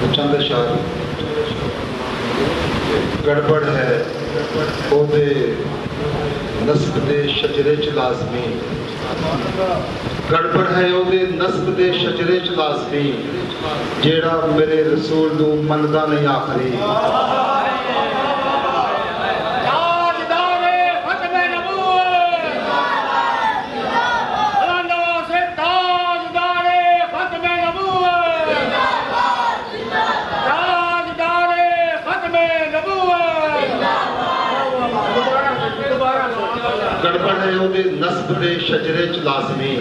چند اشار گڑبڑ ہے او دے نسب دے شجرے چ لازمی گڑبڑ ہے او دے نسب دے شجرے چ لازمی جیڑا میرے رسول نو مندا نہیں آخری گڑبڑ ہے او دے نسب دے شجرے چ لازمی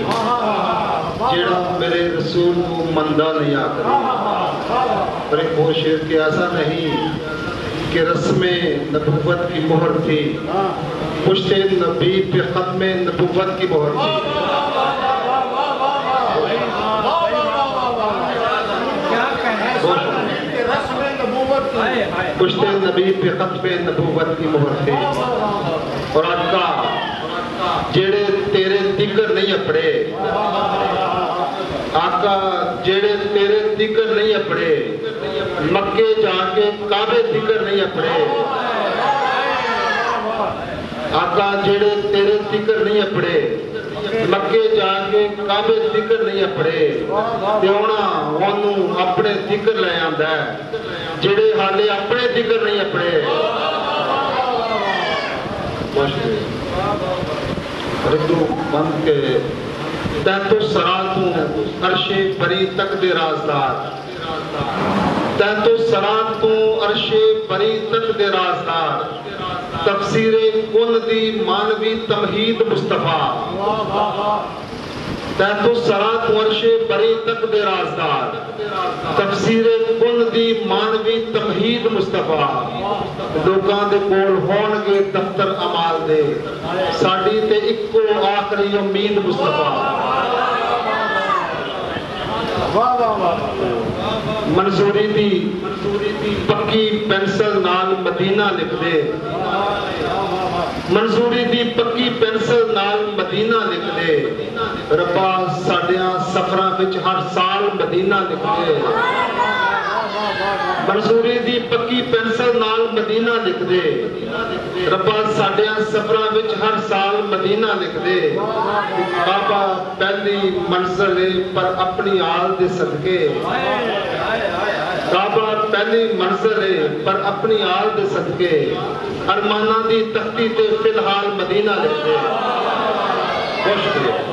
جیڑا میرے رسول کو مندا نہیں آکری پر ایک اور شعر کہ ایسا نہیں کہ رسم نبوت کی مہر تھی پشت نبی پہ ختم نبوت کی مہر تھی پشت نبی پہ ختم نبوت کی مہر تھی اور آقا جیڑے تیرے دیگر نہیں اپڑے آقا جیڑے تیرے دیگر نہیں اپڑے مکے جا کے کعبے دیگر نہیں اپڑے آقا جیڑے تیرے دیگر نہیں اپڑے مکے جا کے کعبے دیگر نہیں اپڑے دیونا انہوں اپنے دیگر لے آندہ ہے جیڑے حالے اپنے دیگر نہیں اپڑے ردو بند کے تینتو سراتوں عرش بری تک دے رازدار تینتو سراتوں عرش بری تک دے رازدار تفسیر کن دی مانوی تمہید مصطفیٰ تینتو سراتوں عرش بری تک دے رازدار تفسیر کن دی مانوی تمہید مصطفیٰ لوگاں دے کول ہون گے دفتر عمال دے ساڑی تے اکو آخری امید مصطفیٰ منظوری دی پکی پینسل نال مدینہ لکھ دے منظوری دی پکی پینسل نال مدینہ لکھ دے ربا ساڑیاں سفرہ وچ ہر سال مدینہ لکھ دے منظوری دی پکی پینسل نال مدینہ لکھ دے ربا ساڑیاں سفرہ وچ ہر سال مدینہ لکھ دے بابا پہلی منزل پر اپنی آل دے صدقے بابا پہلی منزل پر اپنی آل دے صدقے ارمانہ دی تختی تے فی الحال مدینہ لکھ دے بہت شکریہ